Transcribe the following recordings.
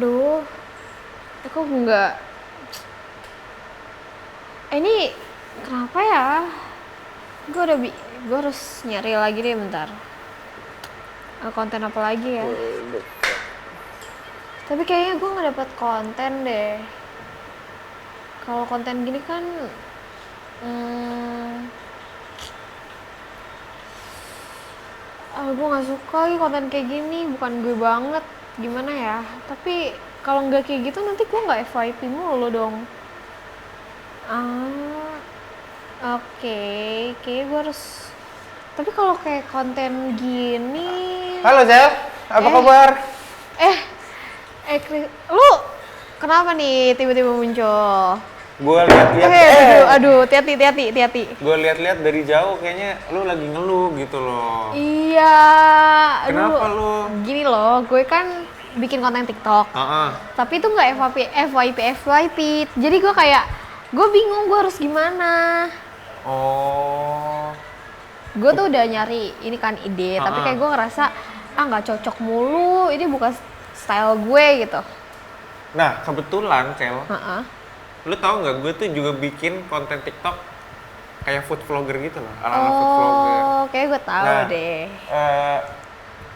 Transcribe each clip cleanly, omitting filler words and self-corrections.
Aduh, aku nggak. Ini kenapa ya? Gue harus nyari lagi deh bentar. Konten apa lagi ya? Tapi kayaknya gue nggak dapet konten deh. Kalau konten gini kan, gue nggak suka lagi konten kayak gini. Bukan gue banget, gimana ya? Tapi kalau nggak kayak gitu nanti gue nggak FYP mulu dong. Oke, kayak gue harus. Tapi kalau kayak konten gini. Halo Zel, apa kabar? Lu kenapa nih tiba-tiba muncul? Gue lihat-lihat. Aduh, hati-hati. Gue lihat-lihat dari jauh, kayaknya lu lagi ngeluh gitu loh. Iya. Kenapa lu? Gini loh, gue kan bikin konten TikTok. Tapi itu nggak FYP. Jadi gue kayak, gue bingung gue harus gimana. Oh. Gue tuh udah nyari ini kan ide, tapi kayak gue ngerasa nggak cocok mulu. Ini bukan style gue gitu. Nah kebetulan Cel, lu tahu nggak gue tuh juga bikin konten TikTok kayak food vlogger gitu loh, ala-ala food vlogger. Oh, kayak gue tahu deh.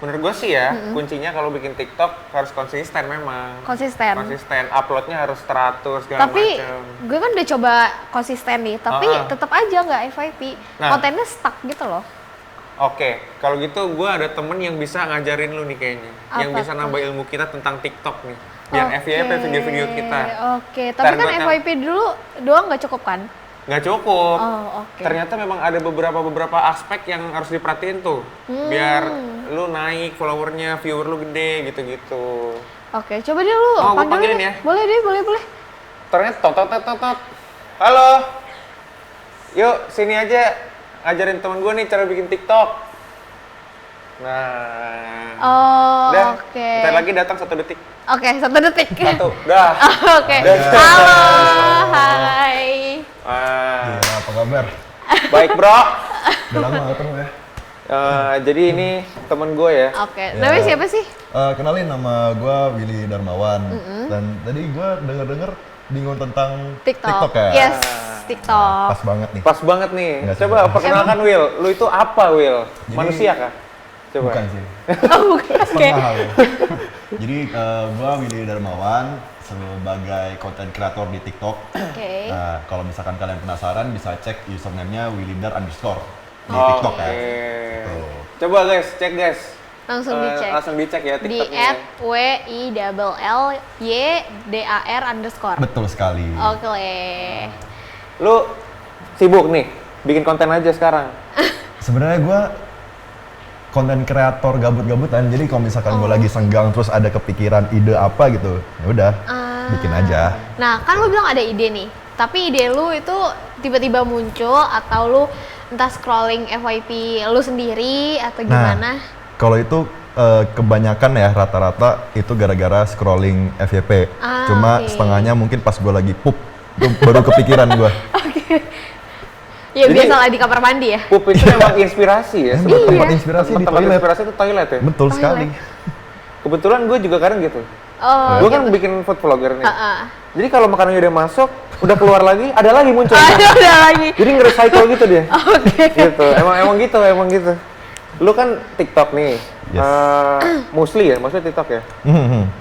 Menurut gue sih ya, kuncinya kalau bikin TikTok harus konsisten memang. Konsisten. Uploadnya harus teratur segala macam. Tapi gue kan udah coba konsisten nih, tapi tetap aja nggak FYP. Kontennya stuck gitu loh. Oke, kalau gitu gue ada temen yang bisa ngajarin lu nih kayaknya. Yang bisa nambah ilmu kita tentang TikTok nih. Biar FYP video-video kita. Oke, tapi kan FYP dulu doang nggak cukup kan? Nggak cukup. Oke. Ternyata memang ada beberapa aspek yang harus diperhatiin tuh. Biar lu naik followernya, viewer lu gede gitu-gitu. Oke, coba deh lu panggilin ya. Boleh deh, boleh. Ternyata tot. Halo. Yuk, sini aja ngajarin teman gue nih cara bikin TikTok. Nah. Oke. Bentar lagi datang 1 detik. Oke, 1 detik. 1, dah. Oke. Halo, hai. Gila, apa kabar? Baik bro. Udah lama gak ketemu ya? Jadi ini temen gue ya. Oke, namanya siapa sih? Kenalin, nama gue Willy Darmawan. Dan tadi gue denger bingung tentang TikTok ya? Yes, TikTok. Pas banget nih. Pas banget nih. Enggak Coba sih. perkenalkan Will. Lu itu apa Will? Jadi- Manusia kah? Coba. Bukan sih. Bukan. Setengah hal ya. Jadi gue Willy Darmawan sebagai content creator di TikTok. Oke. Nah, kalau misalkan kalian penasaran bisa cek username-nya willydar_ di TikTok ya. Tuh. Coba guys, cek guys. Langsung dicek. Langsung dicek ya Di TikToknya. @WILLYDAR_. Betul sekali. Oke. Lu sibuk nih, bikin konten aja sekarang. Sebenarnya gue konten kreator gabut-gabutan, jadi kalau misalkan gue lagi senggang terus ada kepikiran ide apa gitu, ya udah bikin aja. Nah, kan lu bilang ada ide nih. Tapi ide lu itu tiba-tiba muncul atau lu entah scrolling FYP lu sendiri atau gimana? Kalau itu kebanyakan ya rata-rata itu gara-gara scrolling FYP. Cuma setengahnya mungkin pas gue lagi pup, itu baru kepikiran gue. Ya Jadi, biasa lah di kamar mandi ya. Pup itu memang inspirasi ya. Tempat inspirasi di Tempat toilet. inspirasi itu toilet ya. Betul sekali. Kebetulan gue juga kadang gitu. Oh, Gue kan bikin food vlogger nih. Heeh. Jadi kalau makanannya udah masuk, udah keluar lagi, ada lagi muncul. Ada lagi. Jadi nge-recycle gitu dia. Oke. Gitu. Emang gitu. Lu kan TikTok nih. Yes. Mostly TikTok ya.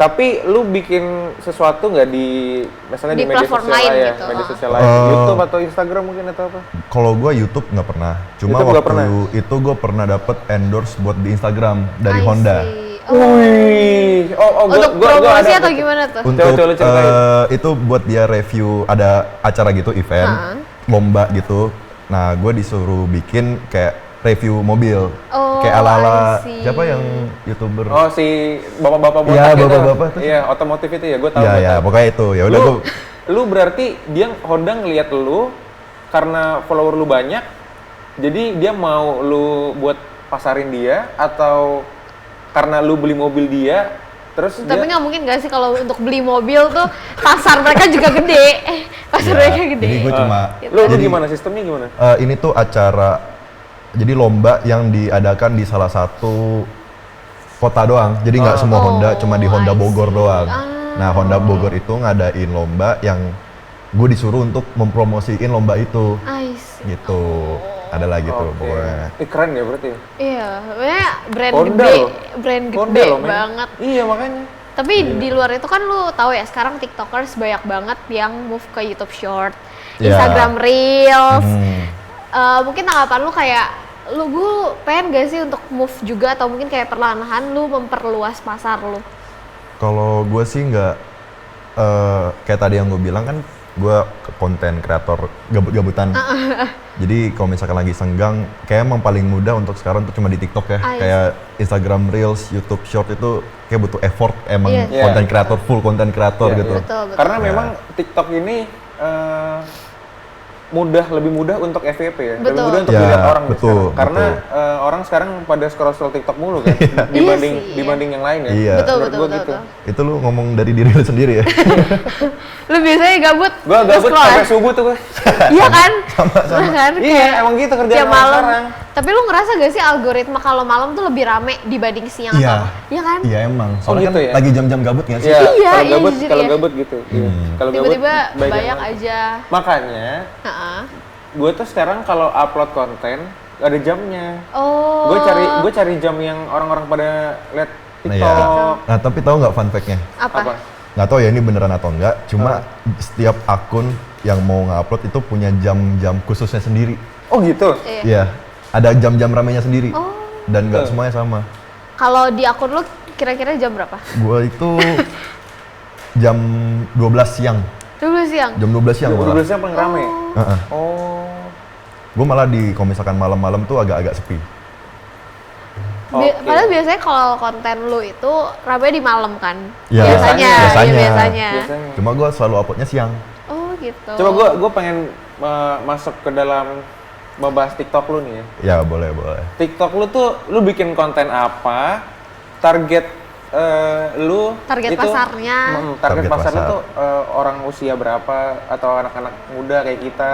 Tapi lu bikin sesuatu nggak di misalnya Di di media platform sosial lain ya, gitu. media sosial lain, YouTube atau Instagram mungkin atau apa? Kalau gue YouTube nggak pernah. Cuma YouTube nggak waktu pernah? itu gue pernah dapet endorse buat di Instagram dari I Honda. see. Wih, Untuk gua promosi ada atau tuh. gimana tuh? Untuk Coba lu ceritain. itu buat dia review, ada acara gitu, event, lomba gitu. Nah, gue disuruh bikin kayak review mobil. Kayak ala-ala I see. siapa yang YouTuber? Oh, si bapak-bapak botak Iya, itu. bapak-bapak tuh. Iya, otomotif itu ya, gue tahu. Iya, ya, pokoknya itu. Ya udah gue Lu berarti dia Honda ngelihat lu karena follower lu banyak, jadi dia mau lu buat pasarin dia atau karena lu beli mobil dia, terus Tapi dia nggak mungkin nggak sih kalau untuk beli mobil tuh pasar mereka juga gede. Pasar mereka gede. jadi gue cuma lu gimana sistemnya gimana? ini tuh acara, jadi lomba yang diadakan di salah satu kota doang. Jadi nggak semua Honda, cuma di Honda I Bogor see. doang. Nah, Honda Bogor itu ngadain lomba yang gue disuruh untuk mempromosiin lomba itu. I see. Gitu. Adalah gitu Oke. pokoknya. Keren ya berarti ya? Iya, sebenarnya brand Honda gede, loh. brand Honda gede loh, men. banget. Iya makanya. Tapi di luar itu kan lu tahu ya sekarang TikTokers banyak banget yang move ke YouTube Short, Iya. Instagram Reels. Hmm. Mungkin tanggapan lu kayak gue pengen gak sih untuk move juga atau mungkin kayak perlahan-lahan lu memperluas pasar lu? Kalau gue sih nggak kayak tadi yang gue bilang kan gue konten kreator gabut-gabutan. Jadi kalau misalkan lagi senggang, kayak emang paling mudah untuk sekarang tuh cuma di TikTok ya. Kayak Instagram Reels, YouTube Short itu kayak butuh effort emang Yes. konten kreator, full konten kreator Iya, gitu. Betul, betul. Karena Ya. memang TikTok ini lebih mudah untuk FYP ya, lebih Betul. mudah untuk Ya, dilihat orang betul, sekarang. Karena betul. orang sekarang pada scroll TikTok mulu kan, Iya dibanding sih, yang lain ya. Iya. Betul, Menurut betul, gua betul, gitu. betul. Itu lu ngomong dari diri lu sendiri ya? Lu biasanya gabut? Gua gabut nge-scroll sampai ya? subuh tuh gue. Iya kan? Sama. Kan? Iya, Kayak emang gitu kerjaan tiap orang malam. sekarang. Tapi lu ngerasa gak sih algoritma kalau malam tuh lebih rame dibanding siang Iya. atau? Iya kan? Iya emang. Soalnya gitu kan ya? lagi jam-jam gabut nggak sih? Iya, Iya, kalau iya, gabut, jujur kalau ya. gabut gitu. Iya. Kalau gabut Tiba-tiba banyak banyak banget. aja. Makanya, Heeh. gue tuh sekarang kalau upload konten ada jamnya. Oh. Gue cari jam yang orang-orang pada lihat Nah, TikTok. iya. Nah, tapi tahu nggak fun fact-nya? Apa? Nggak tahu ya ini beneran atau enggak, cuma setiap akun yang mau nge-upload itu punya jam-jam khususnya sendiri. Oh gitu. Iya. Iya, ada jam-jam ramenya sendiri. Oh. Dan nggak semuanya sama. Kalau di akun lu kira-kira jam berapa? Gua itu jam 12 siang. Dulu siang. Jam 12 siang gua. 12 yang paling rame. Heeh. Oh. Gua malah kalau misalkan malam-malam tuh agak-agak sepi. Oke. Padahal biasanya kalau konten lu itu rame di malam kan? Ya, biasanya. biasanya. Iya, biasanya. Biasanya. Cuma gua selalu uploadnya siang. Oh gitu. Coba gue pengen masuk ke dalam membahas TikTok lu nih ya. Ya, boleh. TikTok lu tuh lu bikin konten apa? Target lu Target itu, pasarnya. Target Target pasar lu pasar. tuh orang usia berapa atau anak-anak muda kayak kita?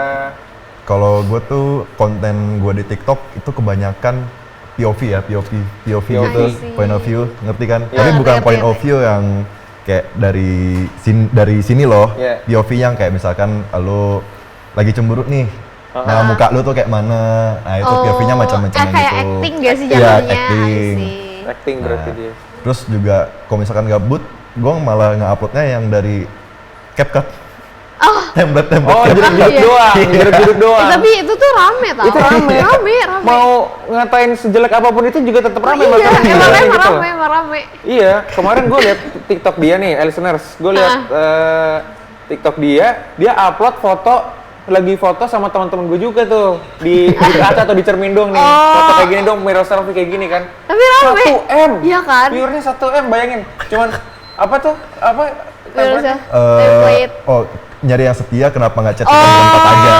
Kalau gue tuh konten gue di TikTok itu kebanyakan POV ya, POV gitu, I see. point of view, ngerti kan? Iya. Tapi bukan Ngerti, point ngerti. of view yang kayak dari sini loh. Iya. POV yang kayak misalkan lo lagi cemberut nih. Nah, muka lu tuh kayak mana? Nah, itu POV-nya macam-macam gitu. Kayak acting gak sih Iya, jatuhnya? acting. I see. Acting berarti Nah, dia. Terus juga kalau misalkan gabut, gue malah nge-uploadnya yang dari CapCut. Template Oh, CapCut. jeruk-jeruk Iya. doang, jeruk-jeruk doang. Tapi itu tuh rame tau. Itu rame. rame. Mau ngatain sejelek apapun itu juga tetap rame Iya, masalahnya. emang Gitu loh. rame. Iya, kemarin gue liat TikTok dia nih, listeners. Gue liat TikTok dia upload lagi foto sama teman-teman gue juga tuh di kaca atau di cermin dong nih. Foto kayak gini dong, mirror selfie kayak gini kan. Tapi rame. 1M. Iya kan? Viewernya 1M, bayangin. Cuman apa tuh? Apa? Terusnya template? template. Oh, nyari yang setia kenapa nggak chat kita berempat aja?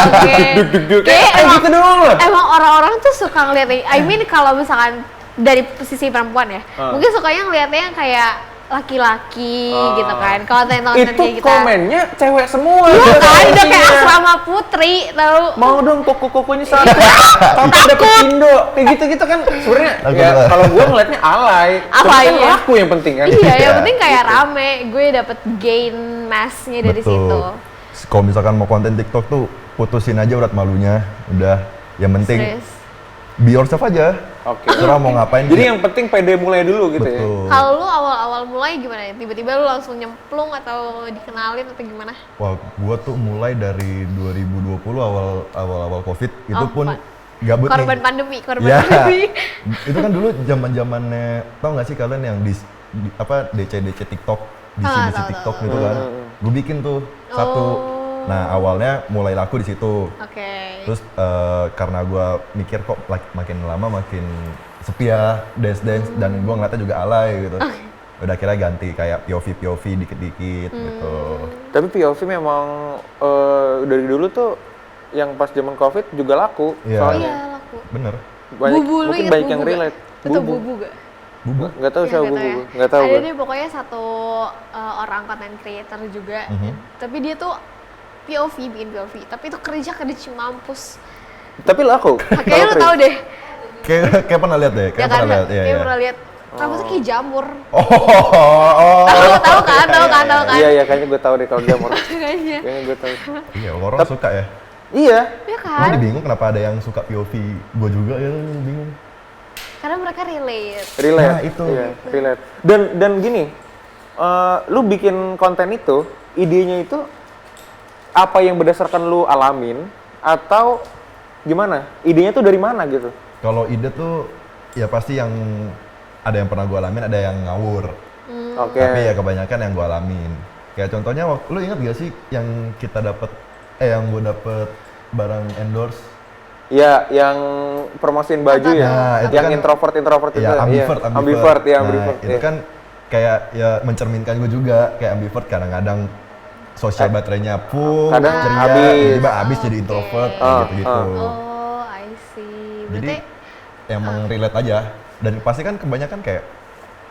Oke. Duk-duk-duk. Kayak Gitu doang loh. Emang orang-orang tuh suka ngeliat, I mean kalau misalkan dari sisi perempuan ya, mungkin sukanya ngeliatnya kayak laki-laki gitu kan. Kalau konten Itu kayak kita. komennya cewek semua. Iya Udah kan, udah kayak isinya. asrama putri tau. Mau dong koko-kokonya satu. Tanpa dapet Indo. Kayak gitu-gitu kan sebenarnya Takut ya lah. kalau gua ngeliatnya alay. Apa Cuma kan iya? laku yang penting kan. Iya, yang Iya. penting kayak rame. Gue dapet gain mass-nya dari situ. Kalau misalkan mau konten TikTok tuh putusin aja urat malunya. Udah, yang penting Serius. be yourself aja. Oke. Terserah mau ngapain. Jadi yang penting pede mulai dulu gitu ya. betul. Kalau lu awal-awal mulai gimana ya? Tiba-tiba lu langsung nyemplung atau dikenalin atau gimana? Wah, gua tuh mulai dari 2020 awal Covid itu Oh, pun Pak. gabut Korban nih. pandemi, korban Ya. pandemi. Itu kan dulu zaman-zamannya tau nggak sih kalian yang apa DC TikTok, DC tahu, TikTok tahu. gitu kan. Gue bikin tuh satu. Oh. Nah, awalnya mulai laku di situ. Oke. Terus karena gue mikir kok makin lama makin sepi ya dance dan gue ngeliatnya juga alay gitu. Udah akhirnya ganti kayak POV dikit-dikit gitu. Tapi POV memang dari dulu tuh yang pas zaman Covid juga laku Iya. soalnya. Iya, laku. Bener. Banyak, Bubu, lu mungkin inget banyak Bubu yang nggak? relate. Lu tau Bubu gak? Bubu. Nggak tahu Iya, siapa nggak Bubu. tahu ya. Nggak tahu Ada gue. deh pokoknya satu orang content creator juga. Mhm. Tapi dia tuh POV, bikin POV. Tapi itu kerja mampus. Tapi laku. Kayaknya lu Laku. tau deh. Kayak pernah lihat deh, Ya kayak kan? pernah lihat. Iya, Kayak iya. pernah lihat. Rambutnya kayak jamur. Oh. Tahu kan? Iya, kayaknya gue tahu deh kalau jamur. Kayaknya. Kayaknya gue tahu. Iya, orang suka ya. Iya. Ya Gue kan? bingung kenapa ada yang suka POV. Gue juga ya bingung. Karena mereka relate. Relate. Nah, itu. Iya, relate. Dan gini, lu bikin konten itu, idenya itu apa yang berdasarkan lu alamin atau gimana? Idenya tuh dari mana gitu? Kalau ide tuh ya pasti yang ada yang pernah gue alamin, ada yang ngawur. Oke. Tapi ya kebanyakan yang gue alamin. Kayak contohnya, lu ingat gak sih yang kita dapet, yang gue dapet barang endorse? Iya, yang promosiin baju ya. Nah, itu yang kan- introvert itu. Ya, ambivert. Iya, Nah, ambivert. itu iya. kan kayak ya mencerminkan gue juga, kayak ambivert kadang-kadang sosial baterainya full, Kadang ceria, habis. tiba-tiba habis jadi introvert, kayak gitu-gitu. Oh, I see. Jadi Berarti emang relate aja. Dan pasti kan kebanyakan kayak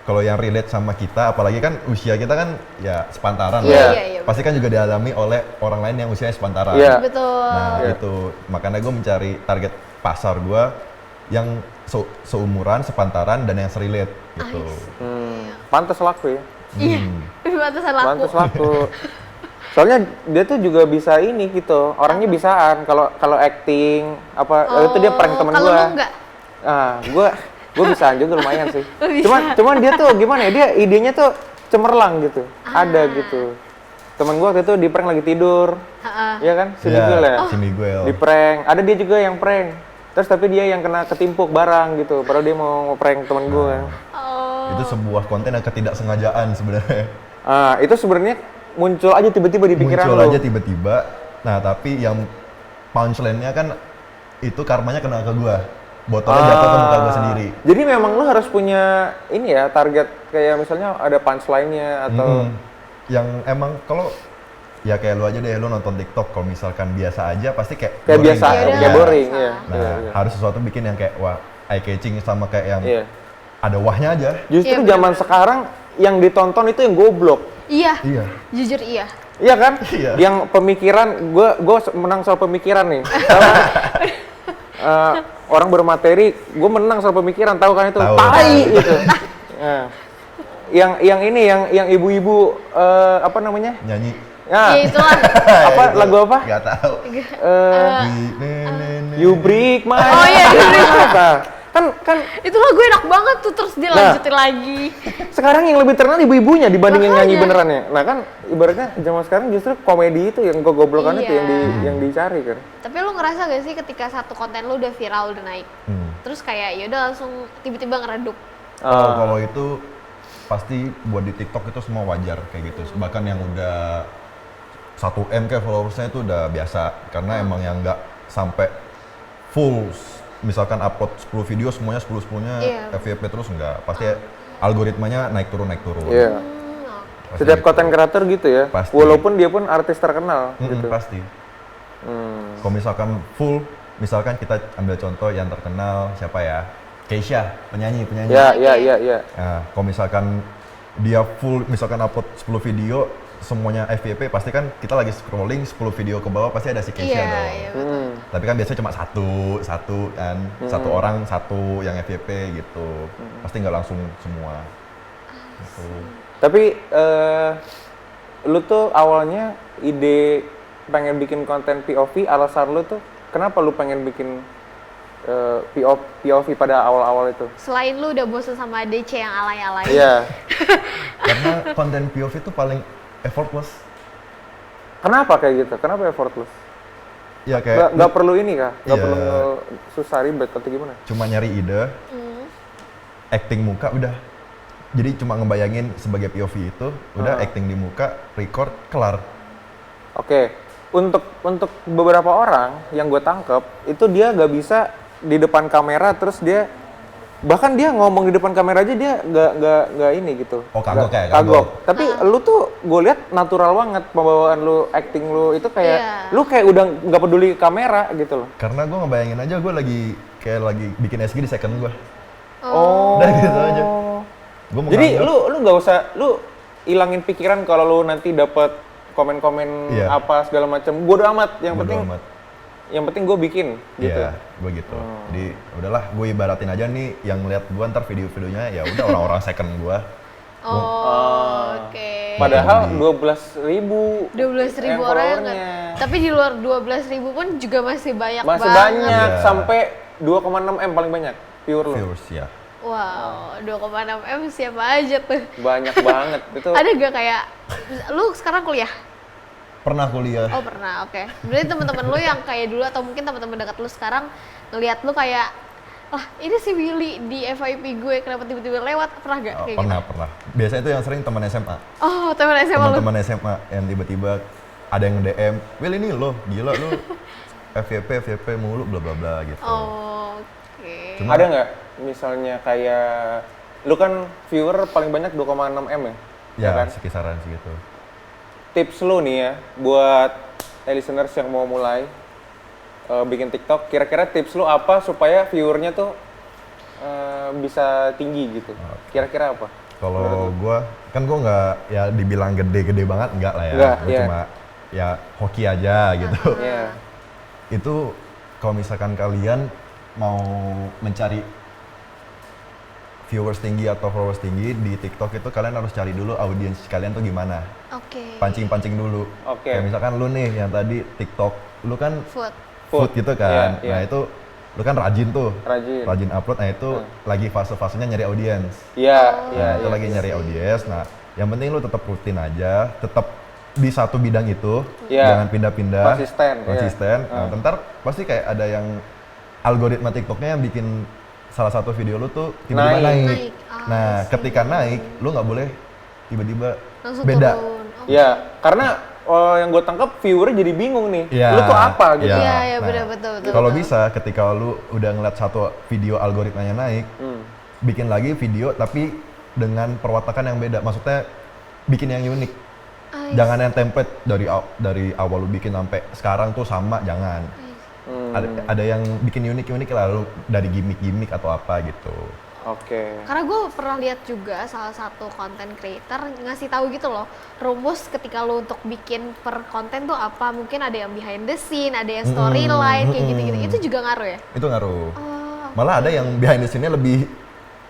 kalau yang relate sama kita, apalagi kan usia kita kan ya sepantaran Iya. lah. Iya, Pasti kan juga dialami oleh orang lain yang usianya sepantaran. Iya. betul. Nah Iya. itu makanya gue mencari target pasar gue yang seumuran, sepantaran dan yang serelate gitu. Pantes laku ya. Iya. Batasan laku. Pantes laku. Soalnya dia tuh juga bisa ini gitu. Orangnya bisaan kalau acting apa itu dia prank temen Kalau gua. lu enggak? Ah, gua bisaan juga lumayan sih. Bisa. Cuman dia tuh gimana ya? Dia idenya tuh cemerlang gitu. Ada gitu. Temen gua waktu itu di prank lagi tidur. Heeh. Iya kan? Si Iya, Miguel ya. si Miguel. Di prank. Ada dia juga yang prank. Terus tapi dia yang kena ketimpuk barang gitu. Padahal dia mau prank temen gua. Oh. Itu sebuah konten yang ketidaksengajaan sebenarnya. Ah, itu sebenarnya muncul aja tiba-tiba di pikiran Muncul lu. aja tiba-tiba. Nah tapi yang punchline-nya kan itu karmanya kena ke gua. Botolnya jatuh ke muka gua sendiri. Jadi memang lu harus punya ini ya target kayak misalnya ada punchline-nya atau Yang emang kalau ya kayak lu aja deh, lu nonton TikTok kalau misalkan biasa aja pasti kayak kayak boring biasa, kan? Yaudah, kayak Iya. boring bisa. ya. Nah, Iya. harus sesuatu bikin yang kayak wah eye catching sama kayak yang Iya. ada wahnya aja. Justru Iya, zaman sekarang yang ditonton itu yang goblok. Iya. Iya. Jujur iya. Iya kan? Iya. Yang pemikiran gua menang soal pemikiran nih. Sama, orang bermateri, gue menang soal pemikiran, tahu kan itu? Tahu. Tai gitu. Nah, yang ini yang ibu-ibu apa namanya? Nyanyi. Ya, Ya itulah. apa lagu apa? Gak tahu. You break my Oh, iya, You Break heart. Kan Itu lagu enak banget tuh terus dia lanjutin lagi. sekarang yang lebih terkenal ibu-ibunya dibanding yang nyanyi Makanya. benerannya. Nah kan ibaratnya zaman sekarang justru komedi itu yang goblokan itu Iya. yang dicari kan. Tapi lu ngerasa gak sih ketika satu konten lu udah viral, udah naik, terus kayak ya udah langsung tiba-tiba ngeredup. Kalau itu pasti buat di TikTok itu semua wajar kayak gitu. Bahkan yang udah 1M kayak followersnya itu udah biasa karena emang yang nggak sampai full misalkan upload 10 video semuanya 10-10-nya Iya. FYP terus nggak. Pasti algoritmanya naik turun. Iya. Pasti Setiap gitu. konten kreator gitu ya. Pasti. Walaupun dia pun artis terkenal gitu. Pasti. Hmm. Kalau misalkan full, misalkan kita ambil contoh yang terkenal siapa ya? Keisha, penyanyi. Ya. Nah, kalau misalkan dia full, misalkan upload 10 video, semuanya FYP, pasti kan kita lagi scrolling 10 video ke bawah, pasti ada si Keisha Iya, dong. iya betul. Tapi kan biasanya cuma satu kan, satu orang satu yang FYP gitu. Pasti nggak langsung semua. Gitu. Tapi lu tuh awalnya ide pengen bikin konten POV, alasan lu tuh kenapa lu pengen bikin POV pada awal-awal itu? Selain lu udah bosen sama DC yang alay-alay. Iya. Karena konten POV itu paling effortless. Kenapa kayak gitu? Kenapa effortless? Ya kayak Nggak perlu ini kah? Nggak Iya. perlu susah ribet atau gimana? cuma nyari ide, acting muka udah. Jadi cuma ngebayangin sebagai POV itu, udah acting di muka, record, kelar. Oke, untuk beberapa orang yang gue tangkep itu dia nggak bisa di depan kamera terus dia bahkan dia ngomong di depan kamera aja dia nggak ini gitu. Oh, kagok Nggak- ya, kagok. Tapi lu tuh gue lihat natural banget pembawaan lu, acting lu itu kayak Iya. lu kayak udah nggak peduli kamera gitu loh. Karena gue ngebayangin aja gue lagi bikin SG di second gue. Oh. Udah gitu aja. Gua Jadi menganggap- lu nggak usah lu ilangin pikiran kalau lu nanti dapat komen-komen Iya. apa segala macam. Bodo amat, yang Bodo penting amat. yang penting gue bikin gitu. Iya, gue gitu. Jadi udahlah, gue ibaratin aja nih yang ngeliat gue ntar video-videonya ya udah orang-orang second gue. Oke. Padahal 12.000 12.000 orang kan. Tapi di luar 12.000 pun juga masih banyak masih banget. banyak Iya. sampai 2,6 M paling banyak viewer lo. Viewers ya. Wow, 2,6 M siapa aja tuh? Banyak banget itu. Ada gak kayak, lu sekarang kuliah? Pernah kuliah. Oh pernah, oke. Berarti teman-teman lu yang kayak dulu atau mungkin teman-teman dekat lu sekarang ngelihat lu kayak, lah ini si Willy di FYP gue kenapa tiba-tiba lewat, pernah gak kayak Pernah, gitu? pernah. Biasanya itu yang sering teman SMA. Oh teman SMA lu? Teman-teman SMA yang tiba-tiba ada yang DM, Will ini lo, gila lo, FYP mulu bla bla bla gitu. Oh, oke. Cuma- Ada nggak misalnya kayak lu kan viewer paling banyak 2,6 M ya? Ya, kan? sekisaran segitu. Tips lu nih ya buat listeners yang mau mulai bikin TikTok, kira-kira tips lu apa supaya viewernya tuh bisa tinggi gitu? Kira-kira apa? Kalau gua kan gua nggak ya dibilang gede-gede banget enggak lah ya. Nggak, Gua iya. cuma ya hoki aja gitu. Iya. Itu kalau misalkan kalian mau mencari viewers tinggi atau followers tinggi di TikTok itu kalian harus cari dulu audiens kalian tuh gimana. Oke. Pancing-pancing dulu. Oke. Kayak misalkan lu nih yang tadi TikTok, lu kan Food. food gitu kan. Iya, iya. Nah itu lu kan rajin tuh. Rajin. Upload. Nah itu lagi fase-fasenya nyari audiens. Iya, iya, Nah, itu iya. lagi nyari audiens. Nah, yang penting lu tetap rutin aja, tetap di satu bidang itu, Iya. jangan pindah-pindah. Konsisten, iya. Konsisten. Nah, ntar pasti kayak ada yang algoritma TikToknya yang bikin salah satu video lu tuh tiba-tiba Naik. naik. Naik. Ah, Nah, I see. ketika naik, lu nggak boleh tiba-tiba Langsung beda. turun. Oh. Iya, karena yang gue tangkap viewernya jadi bingung nih. Iya. Lu tuh apa gitu? Iya, iya, benar, betul, betul, Kalau betul. bisa ketika lu udah ngeliat satu video algoritmanya naik, bikin lagi video tapi dengan perwatakan yang beda. Maksudnya bikin yang unik. I Jangan yang template dari awal lu bikin sampai sekarang tuh sama, jangan. Ada yang bikin unik-unik lah, lu dari gimmick-gimmick atau apa gitu. Oke. Karena gue pernah lihat juga salah satu content creator ngasih tahu gitu loh, rumus ketika lo untuk bikin per konten tuh apa, mungkin ada yang behind the scene, ada yang storyline kayak gitu-gitu, itu juga ngaruh ya? Itu ngaruh. Oh, Malah ada yang behind the scene-nya lebih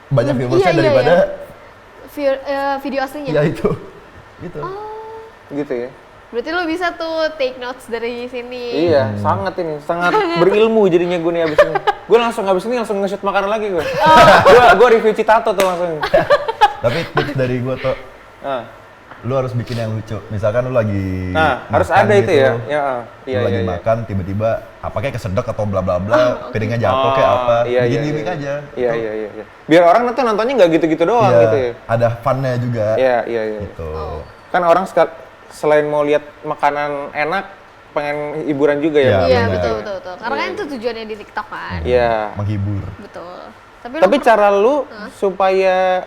banyak Lebih- viewersnya iya, iya, daripada video aslinya. ya itu. Gitu. Gitu ya. Berarti lo bisa tuh take notes dari sini. Iya, sangat ini, sangat berilmu jadinya gue nih abis ini. Gue langsung abis ini langsung nge-shoot makanan lagi gue. Gue review Citato tuh langsung. Tapi tips dari gua tuh, Nah, lu harus bikin yang lucu. Misalkan lu lagi harus makan ada itu gitu, ya. Ya, lu lagi makan tiba-tiba apa kayak kesedek atau bla bla bla, piringnya jatuh kayak apa, bikin gimmick aja. Iya, Itu, iya, iya. Biar orang nontonnya nggak gitu-gitu doang iya, gitu ya. ada fun-nya juga. Iya, iya, iya. Gitu. Kan orang selain mau lihat makanan enak, pengen hiburan juga ya. Iya, Iya, benar. betul. Karena kan itu tujuannya di TikTok kan. Iya. Menghibur. Betul. Tapi cara lu supaya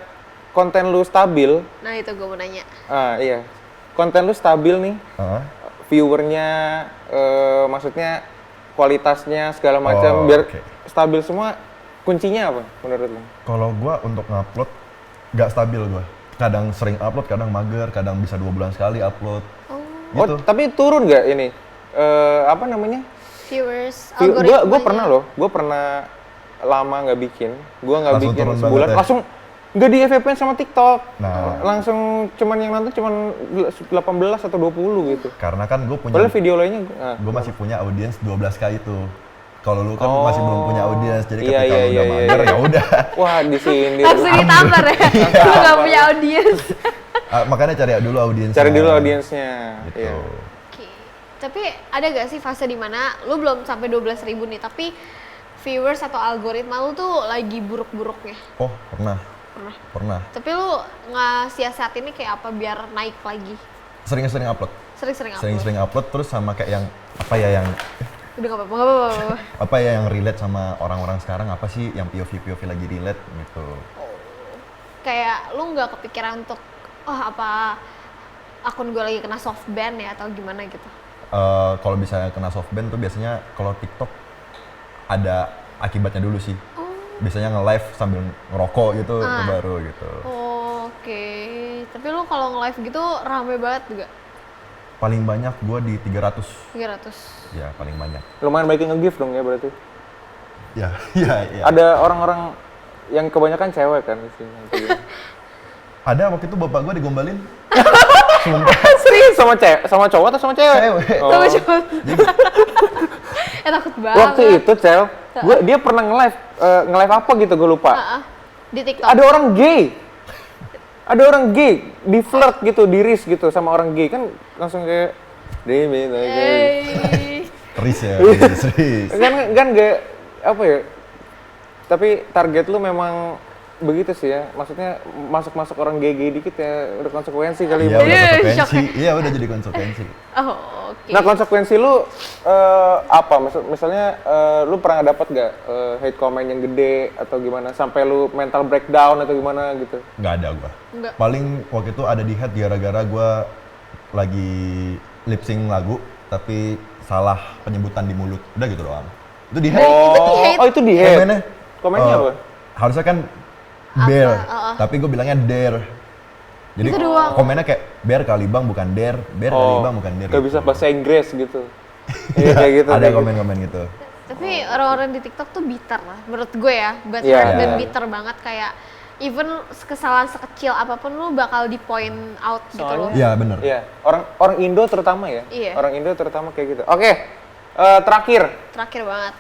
konten lu stabil, Nah, itu gue mau nanya. iya. Konten lu stabil nih, Heeh. viewernya, maksudnya kualitasnya segala Oh, macam, biar oke. stabil semua. Kuncinya apa menurut lu? Kalau gua untuk ngupload nggak stabil gua. Kadang sering upload, kadang mager, kadang bisa 2 bulan sekali upload. Oh, Gitu. Oh, tapi turun nggak ini? Apa namanya? viewers, Gue algoritmanya. pernah loh, gue pernah lama nggak bikin. Gue nggak Langsung bikin turun sebulan, banget ya? langsung nggak di FYP sama TikTok. Nah. Langsung cuman yang nonton cuman 18 atau 20 gitu. Karena kan gue punya, Padahal video lainnya, gue masih punya audiens 12K itu. Kalau lu kan Oh. masih belum punya audiens, jadi Iya, ketika iya, lu udah iya, mager iya. ya udah. wah disindir. langsung ditampar ya. Lu nggak punya audiens. Makanya cari dulu audiens. Cari dulu audiensnya. Gitu. Iya. Oke. Tapi ada gak sih fase dimana lu belum sampai 12.000 nih, tapi viewers atau algoritma lu tuh lagi buruk-buruknya? Oh, pernah. Pernah. Tapi lu nge-siasatinnya kayak apa biar naik lagi? Sering-sering upload. Sering-sering upload. Sering-sering upload terus sama kayak yang apa ya yang Udah gak apa-apa, gak apa-apa. apa ya yang relate sama orang-orang sekarang, apa sih yang POV lagi relate gitu. Kayak lu nggak kepikiran untuk, apa akun gue lagi kena soft ban ya atau gimana gitu? Kalau bisa kena softban tuh biasanya kalau TikTok ada akibatnya dulu sih. Biasanya nge-live sambil ngerokok gitu itu baru gitu. Oke. Tapi lu kalau nge-live gitu rame banget juga? paling banyak gue di 300. 300. Ya, paling banyak. Lumayan baik nge-gift dong ya berarti. Ya, ya. Ada orang-orang yang kebanyakan cewek kan di sini. Ada waktu itu bapak gue digombalin. Serius sama cowok atau sama cewek? Cewek. Oh. Sama cowok. Takut banget. Waktu itu dia pernah nge-live apa gitu gue lupa. Di TikTok. Ada orang gay di flirt gitu, di risk gitu sama orang gay kan langsung kayak Riz ya, Riz. kan gak apa ya, tapi target lu memang begitu sih ya, maksudnya masuk orang gay dikit ya udah konsekuensi kali. Iya, udah Shock. konsekuensi. Iya, udah jadi konsekuensi. Oh, oke. Nah konsekuensi lu apa? Misalnya lu pernah dapat gak hate comment yang gede atau gimana sampai lu mental breakdown atau gimana gitu? Nggak ada gua. Nggak. Paling waktu itu ada di head gara-gara gua lagi lip sync lagu tapi salah penyebutan di mulut. Udah gitu doang. Itu di head. Itu di hate. Komennya apa? Harusnya kan bear, tapi gue bilangnya dare. Jadi Itu doang. komennya kayak bear kali bang bukan dare, bear kali bang bukan dare. Gak gitu. bisa bahasa Inggris gitu. Iya kayak gitu. Ada kayak gitu. komen-komen gitu. Tapi orang-orang di TikTok tuh bitter lah, menurut gue ya, Iya. dan bitter banget kayak even kesalahan sekecil apapun lu bakal di point out gitu loh. Iya bener. Iya, orang Indo terutama ya. Iya. Orang Indo terutama kayak gitu. Oke, terakhir Terakhir banget.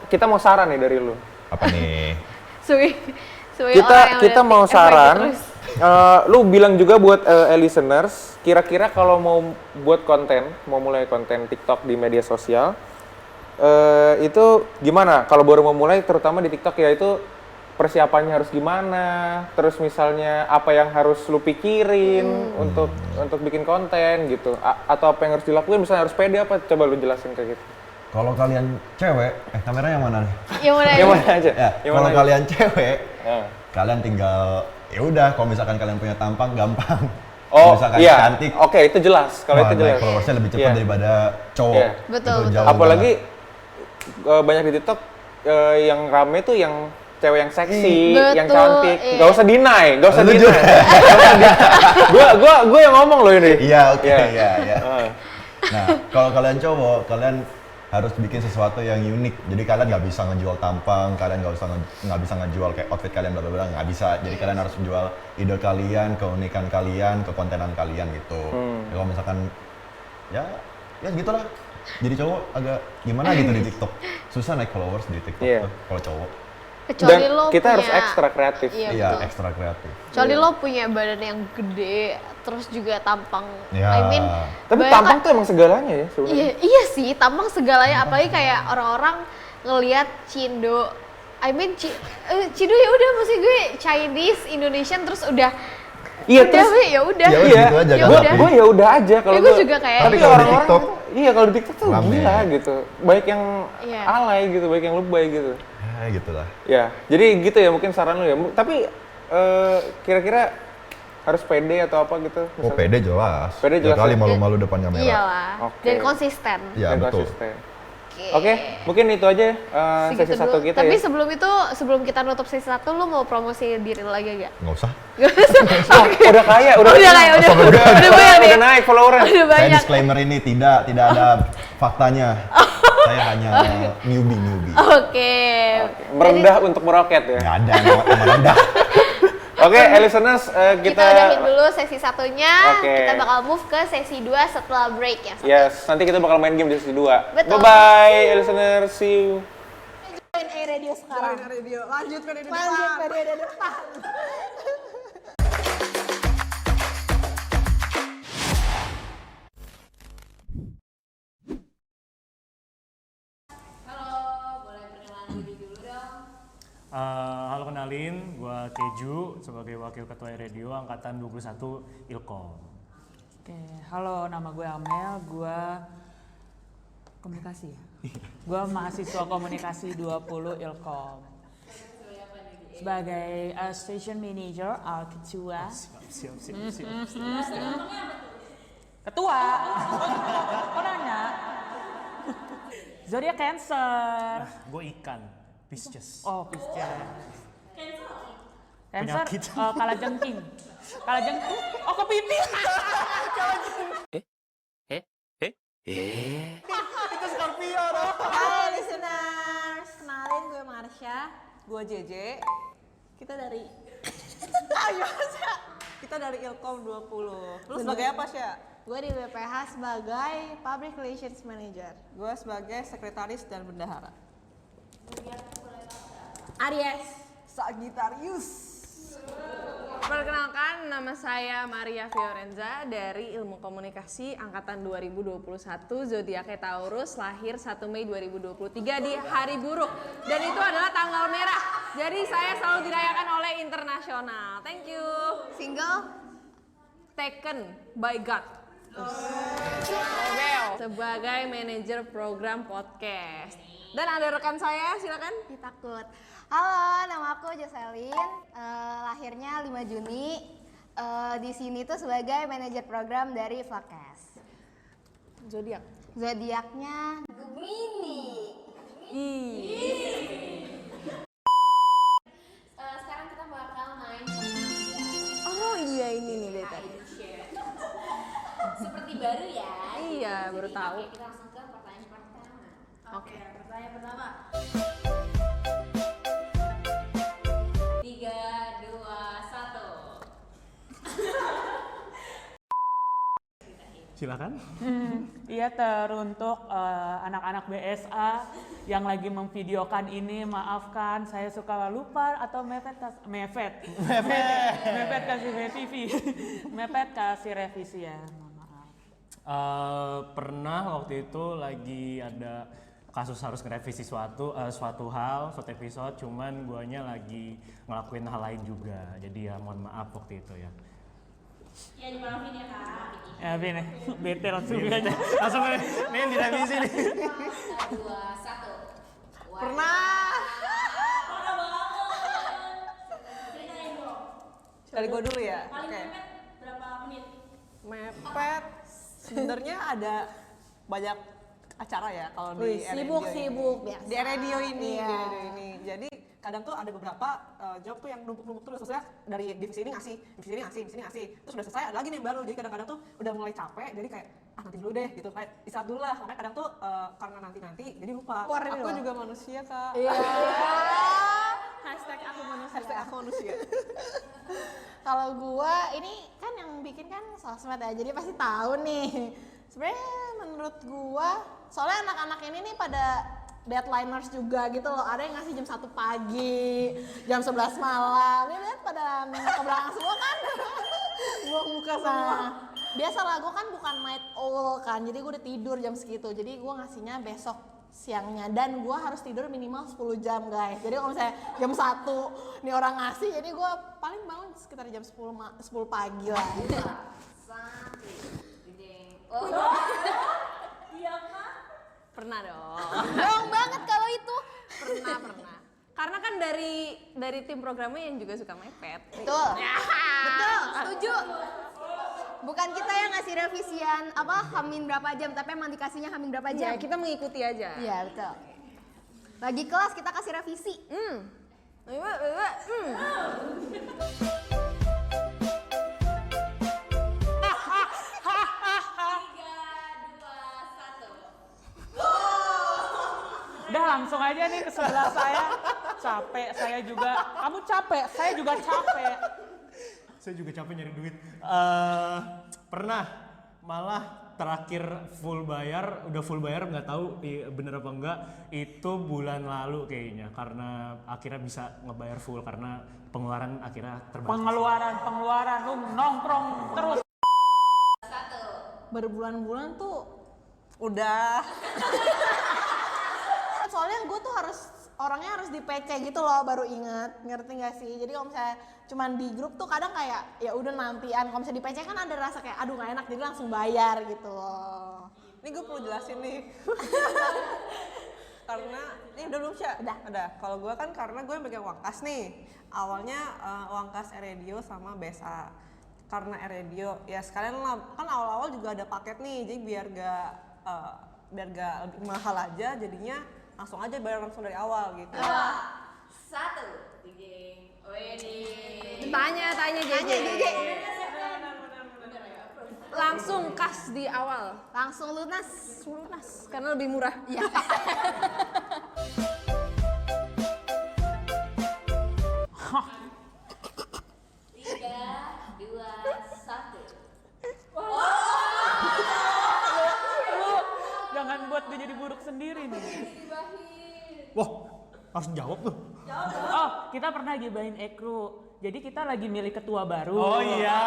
kita mau saran nih dari lu. Apa nih? Kita mau saran. Lu bilang juga buat listeners, kira-kira kalau mau buat konten, mau mulai konten TikTok di media sosial, itu gimana? Kalau baru mau mulai, terutama di TikTok ya itu persiapannya harus gimana? Terus misalnya apa yang harus lu pikirin untuk bikin konten gitu? Atau apa yang harus dilakuin? Misalnya harus pede apa? Coba lu jelasin kayak gitu. Kalau kalian cewek, kameranya yang mana nih? Yang mana aja? Ya, Yang kalau mana aja? kalian cewek, Ya. kalian tinggal ya udah. Kalau misalkan kalian punya tampang gampang. Oh, Kalau misalkan iya. cantik, Oke, itu jelas. Kalau itu jelas. followersnya lebih cepat Iya. daripada cowok. Iya. Betul, Itu betul. jauh Apalagi banget. banyak di TikTok yang rame tuh yang cewek yang seksi, yang Betul, cantik. iya. Gak usah deny, gak usah Lu deny. juga. Gua yang ngomong loh ini. Iya, oke, Iya. iya. Nah, kalau kalian cowok, kalian harus bikin sesuatu yang unik. Jadi kalian nggak bisa ngejual tampang, kalian nggak bisa ngejual kayak outfit kalian bla bla bla, nggak bisa. Jadi kalian harus menjual ide kalian, keunikan kalian, kekontenan kalian gitu. Ya, kalau misalkan ya gitulah. Jadi cowok agak gimana gitu di TikTok. Susah naik followers di TikTok Iya. tuh kalau cowok. Kecuali Dan lo kita punya, harus ekstra kreatif. Iya, Iya, betul. ekstra kreatif. Kecuali lo punya badan yang gede, terus juga tampang. Ya. I mean, Tapi banyak tampang kan- tuh emang segalanya ya sebenarnya. Iya sih, tampang segalanya. Apalagi kayak orang-orang ngelihat Cindo. I mean, Cindo ya udah, maksud gue Chinese, Indonesian, terus udah. Iya, udah, terus- we, ya udah. Ya udah, Iya, gitu aja, Ya gampang. udah. Gue ya udah aja kalau Ya, gue juga kayak Tapi gitu. Kalau di orang-orang TikTok, iya kalau di TikTok tuh rame. gila gitu. Baik yang Iya. alay gitu, baik yang lebay gitu. Ya gitulah. Ya, jadi gitu ya mungkin saran lu ya. Tapi kira-kira harus pede atau apa gitu? Oh, pede jelas. Pede jelas Ya kali ya. malu-malu depan kamera. Iyalah. Oke. Dan konsisten. Ya, Dan betul. konsisten. Oke, mungkin itu aja sesi Segitu satu dulu. kita Tapi ya. sebelum kita nutup sesi 1, lu mau promosi diri lu lagi gak? Nggak usah. Udah kaya, udah banyak nih. udah naik followernya. Udah Saya banyak. disclaimer ini tidak ada faktanya. Saya hanya newbie. Oke. Merendah untuk meroket ya. Nggak ada nama rendah. Oke, listeners, Kita udahin dulu sesi 1-nya. Oke. Kita bakal move ke sesi 2 setelah break ya. Yes, nanti kita bakal main game di sesi 2. Betul. Bye-bye, listeners. See you. Radio sekarang. Lanjut periode depan. Halo kenalin, gue Teju sebagai Wakil Ketua Radio Angkatan 21 Ilkom. Oke, halo, nama gue Amel, gue komunikasi ya? Gue mahasiswa komunikasi 20 Ilkom. Sebagai Station Manager, Ketua. Siap. Ketua? Kok nanya? Zodiac Cancer. Gue ikan, Pisces. Oh, Pisces. Cancer, Penyakit. kalajengking. Kalajengking, oh kepiting. Itu Scorpio dong. Hai listeners, kenalin gue Marsha, gue JJ. Kita dari Kita dari Ilkom 20. Lu sebagai apa, Sya? Gue di BPH sebagai Public Relations Manager. Gue sebagai sekretaris dan bendahara. Aries. Sagittarius. Perkenalkan, nama saya Maria Fiorenza dari Ilmu Komunikasi Angkatan 2021, zodiaknya Taurus, lahir 1 Mei 2023 di hari buruk. Dan itu adalah tanggal merah. Jadi saya selalu dirayakan oleh internasional. Thank you. Single. Taken by God. Sebagai manajer program podcast. Dan ada rekan saya, silakan. Ditakut. Halo, nama aku Jocelyn. Lahirnya 5 Juni. Di sini tuh sebagai manajer program dari Vlogcast. Zodiak. Zodiaknya sekarang kita bakal main Oh iya, ini nih dari tadi. seperti baru ya. Iya, baru tahu. Oke, kita langsung ke pertanyaan pertama. Oke. Pertanyaan pertama. 3, 2, 1. Silakan. Iya, teruntuk anak-anak BSA yang lagi memvideokan ini, maafkan saya suka lupa atau mepet kasih revisi. Mepet kasih revisi ya, mohon maaf. Pernah waktu itu lagi ada kasus harus ngerevisi suatu hal, suatu episode, cuman guanya lagi ngelakuin hal lain juga. Jadi ya mohon maaf waktu itu ya. Ya dimaafin ya Kak. Ya, ini bete langsung aja. Langsung nih yang direvisi nih. 3, 2, 1. Pernah. Ceritain dong. Dari gue dulu ya. Paling Oke. mepet berapa menit? Mepet. Sebenarnya ada banyak acara ya kalau di Sibuk biasa. di radio ini, Iya. di radio ini. Jadi kadang tuh ada beberapa job tuh yang numpuk-numpuk terus, maksudnya dari divisi ini ngasih, divisi ini ngasih, terus udah selesai ada lagi nih yang baru. Jadi kadang-kadang tuh udah mulai capek, jadi kayak nanti dulu deh gitu, kayak istirahat dulu lah. Karena kadang tuh karena nanti jadi lupa. Aku juga manusia, Kak. Iya. Hashtag aku manusia. Hashtag aku manusia. Kalau gua ini kan yang bikin kan sosmed ya, jadi pasti tahu nih. Sebenarnya menurut gua, soalnya anak-anak ini nih pada deadliners juga gitu loh. Ada yang ngasih jam 1 pagi, jam 11 malam. Ini lihat pada ke belakang semua kan. Gua buka semua. Biasalah gua kan bukan night owl kan. Jadi gua udah tidur jam segitu. Jadi gua ngasihnya besok siangnya dan gua harus tidur minimal 10 jam guys. Jadi kalau misalnya jam 1 nih orang ngasih, jadi gua paling bangun sekitar jam 10 pagi lah. Iya Kak? Pernah dong. Dong banget kalau itu. Pernah. Karena kan dari tim programnya yang juga suka mepet. Betul. Betul, setuju. Bukan kita yang ngasih revisian hamin berapa jam, tapi emang dikasihnya hamin berapa Ya, jam. kita mengikuti aja. Iya, betul. Lagi kelas kita kasih revisi. Udah langsung aja nih ke sebelah saya. Capek saya juga. Kamu capek, saya juga capek. Saya juga capek nyari duit. Pernah malah terakhir full bayar, udah full bayar nggak tahu bener apa enggak, itu bulan lalu kayaknya, karena akhirnya bisa ngebayar full karena pengeluaran akhirnya terbatas. Pengeluaran lu nongkrong terus. Berbulan-bulan tuh Udah. soalnya gue tuh orangnya harus di PC gitu loh baru inget, ngerti gak sih? Jadi kalau misalnya cuman di grup tuh kadang kayak ya udah nantian, kalau misalnya di PC kan ada rasa kayak aduh gak enak, jadi langsung bayar gitu loh. Ini gue perlu jelasin nih. Karena ini udah belum Sya? Udah. Kalau gue kan karena gue yang pegang Uangkas nih. Awalnya Uangkas Radio sama BSA. Karena Radio ya sekalian lah, kan awal-awal juga ada paket nih, jadi biar gak lebih mahal aja, jadinya langsung aja bayar langsung dari awal gitu. 1, Tanya JJ. langsung kas di awal. Langsung lunas. Karena lebih murah. Iya. Jangan buat dia jadi buruk sendiri nih. Wah, harus jawab tuh. Oh, kita pernah gibahin Ekru. Jadi kita lagi milih ketua baru. Oh iya.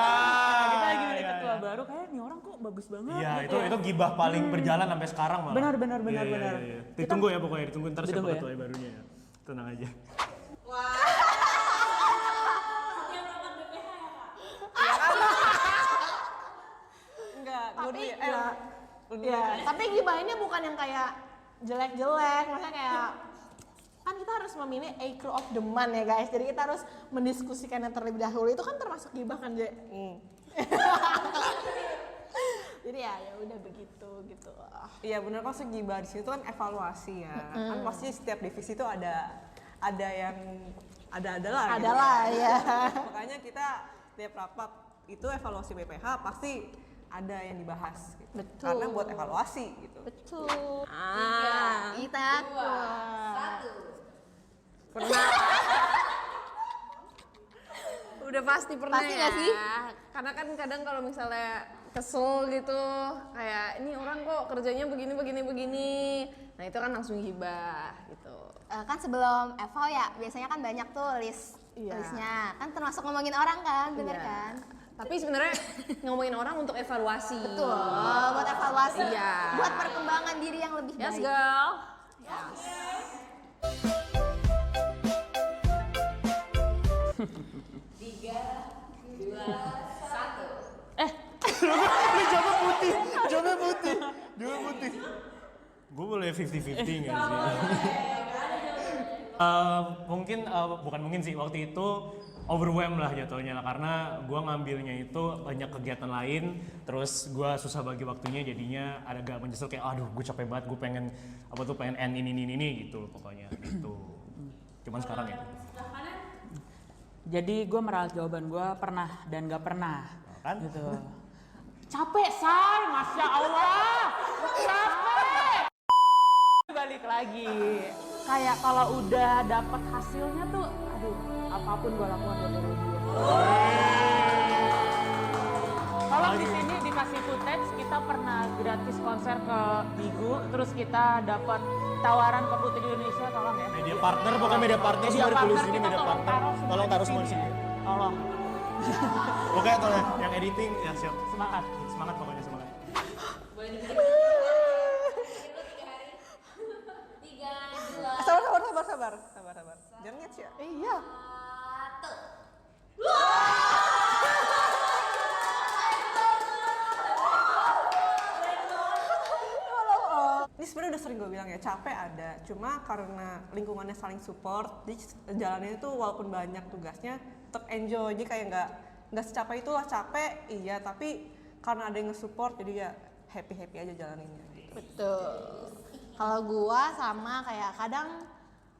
Kita lagi milih ketua baru. Kayak nih orang kok bagus banget. Iya, gitu itu gibah paling berjalan sampai sekarang malah. Benar. Iya. Ditunggu ya pokoknya, ditunggu ntar siapa Ditunggu ya. ketua barunya ya. Tenang aja. Enggak, gue dulu ya. Iya, tapi gibahinnya bukan yang kayak jelek-jelek, maksudnya kayak kan kita harus memilih a crew of the month ya guys, jadi kita harus mendiskusikan yang terlebih dahulu, itu kan termasuk gibah kan Je? Jadi ya udah begitu gitu. Iya benar, kok segibah di situ kan evaluasi ya. Kan pasti setiap divisi itu ada yang ada lah. gitu. Adalah ya. Makanya kita tiap rapat itu evaluasi BPH pasti ada yang dibahas gitu. Betul. Karena buat evaluasi gitu. Betul. Kita Pernah. Udah pasti pernah Pasti ya. nggak sih? Karena kan kadang kalau misalnya kesel gitu, kayak ini orang kok kerjanya begini. Nah itu kan langsung gibah gitu. kan sebelum eval ya biasanya kan banyak tuh listnya. Kan termasuk ngomongin orang kan, bener Iya. kan? Tapi sebenarnya ngomongin orang untuk evaluasi. Betul, buat evaluasi, Iya. buat perkembangan diri yang lebih Yes baik. girl. Jawabnya putih. Gue boleh 50-50 nggak sih? Bukan mungkin sih, waktu itu overwhelmed lah jatuhnya lah, karena gue ngambilnya itu banyak kegiatan lain, terus gue susah bagi waktunya, jadinya agak menyesal kayak aduh gue capek banget, gue pengen end ini gitu pokoknya gitu. Cuman sekarang ya. Jadi gue meralat jawaban gue pernah dan gak pernah. Kan? Gitu. Capek say, Masya Allah. Capek. Balik lagi. Kayak kalau udah dapet hasilnya tuh, aduh, apapun gue lakukan buat diri gue. Kalau di sini dikasih footage, kita pernah gratis konser ke Bigu, terus kita dapat tawaran ke Putri Indonesia, tolong ya. Media partner, bukan media partner, semua ditulis di sini kita media partner. Tolong taruh semua di sini. Tolong. Oke, tolong yang editing ya siap. Semangat. Semangat pokoknya semangat. Sabar. Jangan ngets ya. Iya. Ini sebenarnya udah sering gue bilang ya, capek ada. Cuma karena lingkungannya saling support, jadi jalannya itu walaupun banyak tugasnya, tetap enjoy. Jadi kayak nggak secapek itulah, capek iya, tapi karena ada yang nge-support jadi ya happy aja jalaninnya. Gitu. Betul. Kalau gua sama kayak kadang,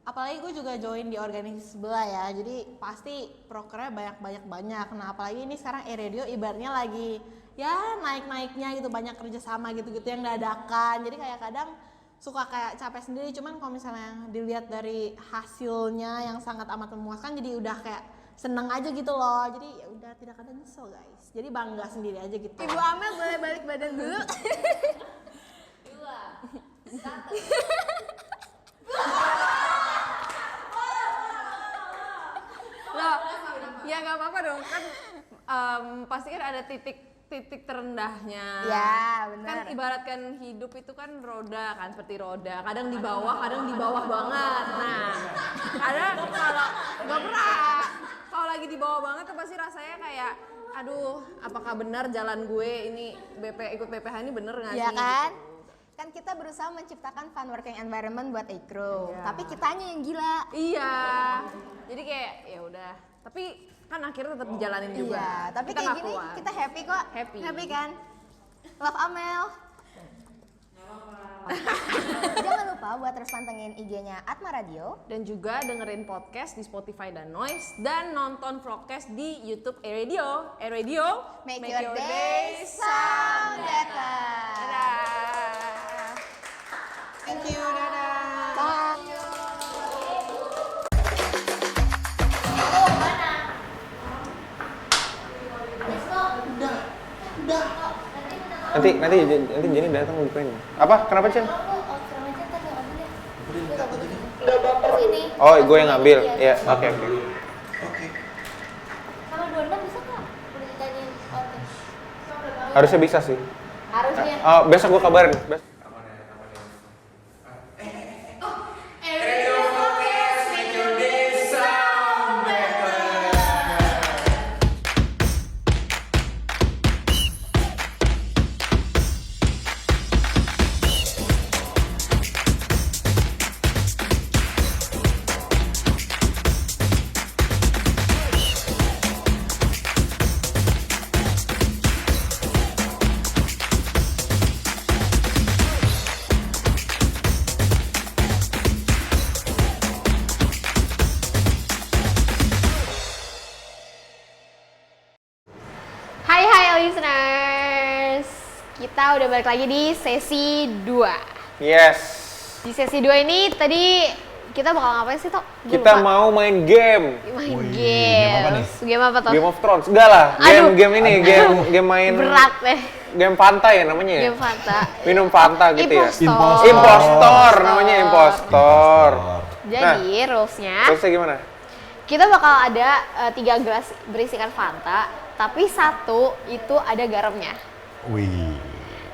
apalagi gue juga join di organisasi sebelah ya, jadi pasti prokernya banyak. Nah apalagi ini sekarang e-radio ibaratnya lagi ya naik-naiknya gitu, banyak kerjasama gitu-gitu yang dadakan, jadi kayak kadang suka kayak capek sendiri. Cuman kalau misalnya dilihat dari hasilnya yang sangat amat memuaskan, jadi udah kayak seneng aja gitu loh, jadi ya udah tidak ada nyesel guys, jadi bangga sendiri aja gitu. Ibu Amel boleh balik badan dulu. Loh, ya nggak apa-apa dong kan, pasti kan ada titik terendahnya. Ya, benar. Kan ibaratkan hidup itu kan roda kan, seperti roda. Kadang di bawah banget. Nah, kadang kalau nggak pernah. Kalau lagi di bawah banget tuh pasti rasanya kayak, aduh, apakah benar jalan gue ini ikut BPH ini bener nggak sih? Iya kan? Kan kita berusaha menciptakan fun working environment buat Ekro, tapi kitanya yang gila. Iya. Jadi kayak ya udah. Tapi kan akhirnya tetap dijalanin juga. Iya, tapi Kita kayak nggak gini keluar. kita happy kok. Happy. Happy kan? Love Amel. Jangan lupa buat terus pantengin IG-nya Atma Radio. Dan juga dengerin podcast di Spotify dan Noise. Dan nonton vlogcast di YouTube Radio. Radio, Make your day sound better. Dadah. Thank you, dadah. Bye. Nanti Jenny datang bukain. Apa? Kenapa, Cen? Oh, gue yang ngambil. Ya, oke. Sama 26 bisa nggak? Udah ditanyain outfit. Harusnya bisa sih. Harusnya. Oh, besok gue kabarin. Hai listeners, kita udah balik lagi di sesi 2. Yes. Di sesi 2 ini tadi kita bakal ngapain sih, Tok? Gua Kita lupa. mau main game. main Wih, game. game apa nih? Game apa tuh? Game of Thrones. Enggak lah. Aduh. Game ini, game main Berat deh. game Fanta ya namanya ya? Game Fanta. Minum Fanta gitu ya. Impostor namanya impostor. Jadi rulesnya Terusnya gimana? kita bakal ada 3 gelas berisikan Fanta, tapi 1 itu ada garamnya. Wih.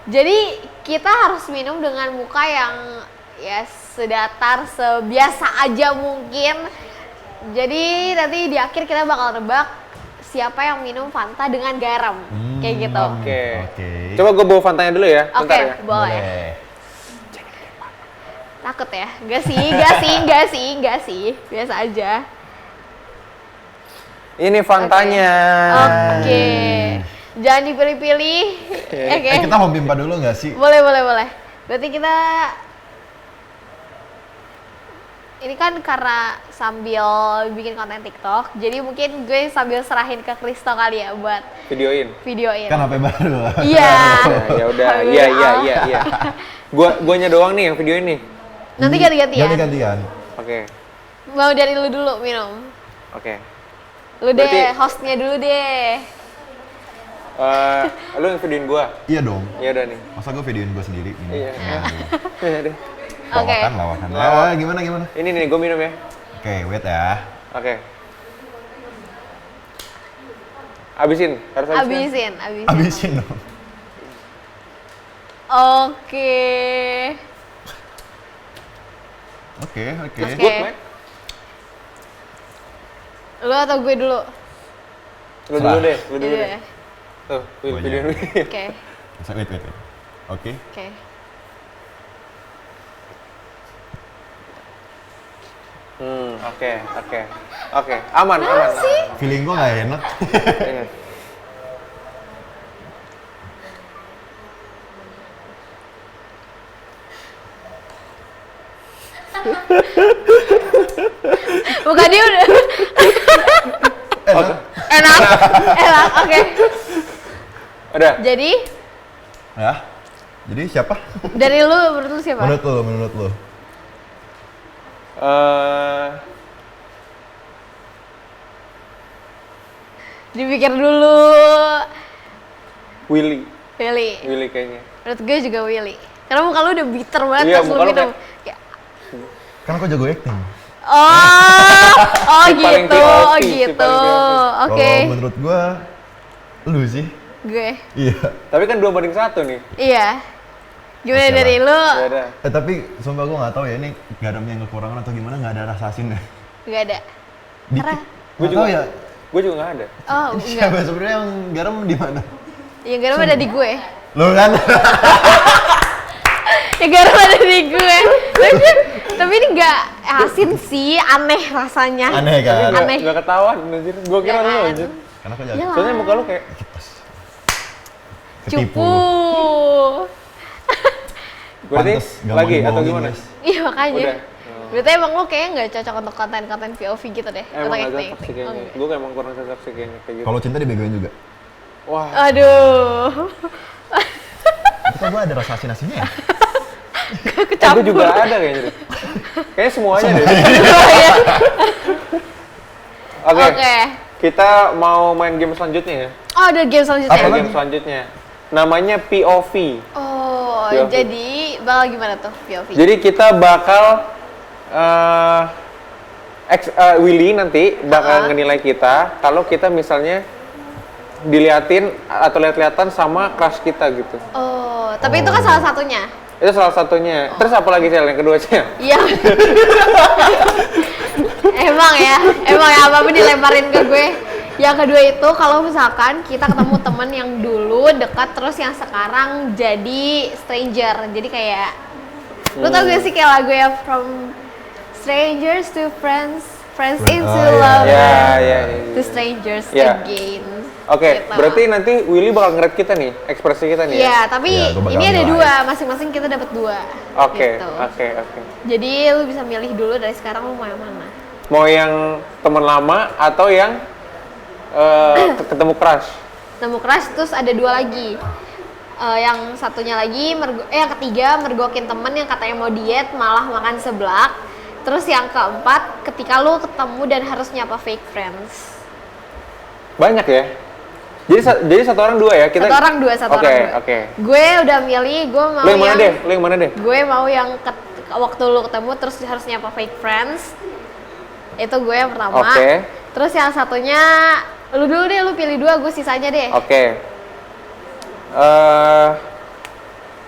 Jadi kita harus minum dengan muka yang ya sedatar, sebiasa aja mungkin. Jadi nanti di akhir kita bakal nebak siapa yang minum Fanta dengan garam. Kayak gitu. Oke. Oke. Coba gue bawa Fantanya dulu ya. Oke, Bentar ya. boleh. Takut ya? Enggak sih. Biasa aja. Ini Fantanya. Oke. Jangan dipilih-pilih. Oke. Kita home pimpa dulu nggak sih? Boleh. Berarti kita ini kan karena sambil bikin konten TikTok, jadi mungkin gue sambil serahin ke Kristo kali ya buat Videoin. videoin. Kan HP baru. Iya. Ya udah. Iya. Guanya doang nih yang video ini. Nanti ganti-gantian. Ganti-gantian. Oke. Mau dari lu dulu minum. Oke. Lu deh, Berarti- hostnya dulu deh. Lu yang videoin gua. Iya dong. Ya udah nih. Masa gue videoin gue sendiri? Iya. Ya udah. Oke. Lawakan. Gimana? Ini nih gua minum ya. Oke, wait ya. Oke. Abisin, harus abisin. Abisin. Abisin dong. Oke. Oke. Oke. Good, man. Lu atau gue dulu? Lu dulu deh. Iya. Tuh, Gua aja. videoin. Oke. Wait. Oke. Oke. Oke. Aman. Feeling gue nggak enak. Iya. Bukan dia udah. Enak. Oke. Udah. Jadi Ya. Jadi siapa? dari lu menurut lu siapa? Menurut lu. Dipikir dulu. Willy kayaknya. Menurut gue juga Willy. Karena muka lu udah bitter banget Iya, pas lu muka lu minum. Kan aku jago acting. Oh Si paling gitu, POV, si gitu. paling Oke. Kalau menurut gua, lu sih. Gue. Iya. Tapi kan 2-1 nih. Iya. Gimana Oke dari lu? Ya udah. Tapi sumpah gua nggak tahu ya ini garamnya yang kekurangan atau gimana, nggak ada rasa asinnya. Gak ada. Dikit. Gue Nggak juga tahu ya. Gue juga nggak ada. Oh, enggak. Siapa sebenarnya yang garam di mana? Yang garam ada di gue. Lu kan? Yang garam ada di gue. Tapi ini nggak asin sih, aneh rasanya. Aneh kan? Aneh. Nggak ketahuan anjir. Gue kira lu Jangan. anjir. Karena aku jago. Iyalah. Soalnya muka lu kayak Ketipu. Cupu. Berarti Pantes, gampang lagi atau dibohongin, gimana? guys. Iya makanya. Udah. Berarti emang lo kayaknya nggak cocok untuk konten-konten POV gitu deh. Emang untuk gak acting. cocok sih kayaknya. Oh, Gue emang kurang cocok sih kayaknya kayak gitu. Kalau cinta dibegoin juga. Wah, Aduh. Itu gue ada rasa asin-asinnya ya? gue juga ada kayaknya deh. Kayaknya semuanya deh. Oke. Oke. Kita mau main game selanjutnya ya. Oh, ada game selanjutnya. Apa lagi? Game selanjutnya. Namanya POV. Oh, POV. jadi bakal gimana tuh POV? Jadi kita bakal Willy nanti bakal ngenilai kita kalau kita misalnya diliatin atau lihat-lihatan sama crush kita gitu. Oh, tapi itu kan salah satunya. Itu salah satunya. Terus apa lagi Cel yang kedua Cel? Iya. emang ya apa-apa dilemparin ke gue. Yang kedua itu kalau misalkan kita ketemu temen yang dulu dekat terus yang sekarang jadi stranger. Jadi kayak lu tau gak sih kayak lagu ya From Strangers to Friends, Friends into Lovers, Ya. to Strangers Ya. again. Oke, Gitu. berarti nanti Willy bakal ngeliat kita nih, ekspresi kita nih. Iya, tapi Ya, gua bakal ini ada nilai. dua, masing-masing kita dapat dua. Oke, Gitu. oke. Jadi lu bisa milih dulu dari sekarang lu mau yang mana. Mau yang teman lama atau yang ketemu crush? Nemu crush terus ada dua lagi. Yang satunya lagi, yang ketiga mergokin temen yang katanya mau diet malah makan seblak. Terus yang keempat, ketika lu ketemu dan harus nyapa fake friends. Banyak ya? Jadi satu orang dua ya? Kita... Satu orang dua. Oke. Gue udah milih, gue mau Lu yang mana deh? Lu yang mana deh? Gue mau yang waktu lu ketemu terus harus nyapa fake friends. Itu gue yang pertama. Oke. Terus yang satunya, lu dulu deh, lu pilih dua, gue sisanya deh. Oke.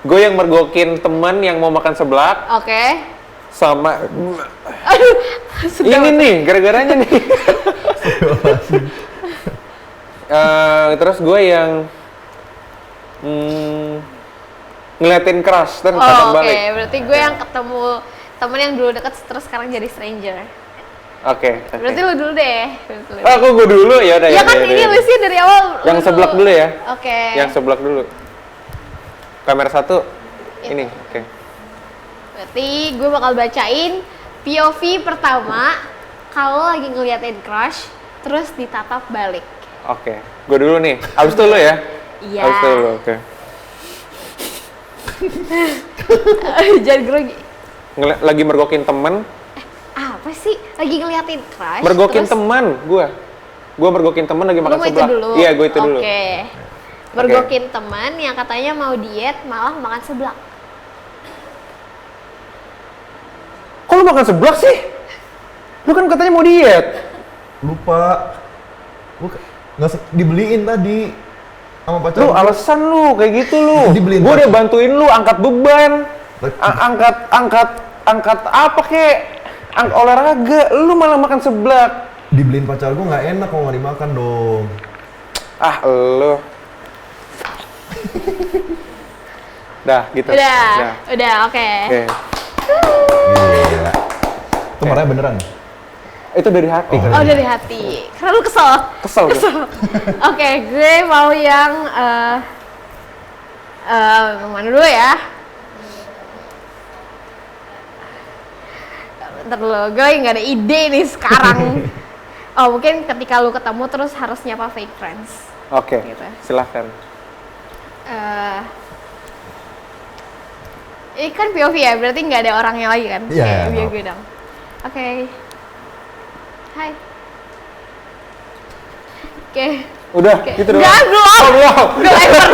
Gue yang mergokin temen yang mau makan seblak Oke. sama Aduh, ini nih, gara-garanya nih. Terus gue yang ngeliatin crush terus Oh, balik. oke. Berarti gue yang ketemu temen yang dulu deket terus sekarang jadi stranger. Oke. Berarti lu dulu deh. Kok gue dulu ya udah Ya kan ini listnya dari awal. Yang lu seblak dulu ya. Oke. Yang seblak dulu. Kamera satu. Ini, oke. Berarti gue bakal bacain POV pertama kalau lagi ngeliatin crush terus ditatap balik. Oke. Gue dulu nih. Abis itu lu ya. Iya. Abis itu lu, oke. Jangan grogi. Lagi mergokin temen. Apa sih? Lagi ngeliatin crush. Mergokin terus temen, gue mergokin temen lagi lu makan mau itu seblak. dulu? Iya, gue itu dulu. Oke. Mergokin teman yang katanya mau diet malah makan seblak. Kok lu makan seblak sih? Lu kan katanya mau diet. Lupa. Gue dibeliin tadi sama pacar. Lu alasan lu kayak gitu lu. Dibeliin Gue udah pacar. bantuin lu angkat beban. Angkat apa kek? Olahraga, lu malah makan seblak. Dibeliin pacar gue nggak enak kalau nggak dimakan dong. Ah, lu. Dah, gitu. Udah, oke. Oke. Gila. Itu marahnya beneran? Itu dari hati kan? Oh, dari hati. Karena lu kesel. Kesel. Oke, gue mau yang mana dulu ya? Bentar dulu, gue lagi nggak ada ide nih sekarang. Oh, mungkin ketika lu ketemu terus harus nyapa fake friends. Oke, Gitu. silahkan. Ini kan POV ya, berarti nggak ada orangnya lagi kan? Iya, Kayak maaf. gue dong. Oke. Hai. Oke. Udah, gitu doang. Enggak, belum. Oh, belum. Gue lempar.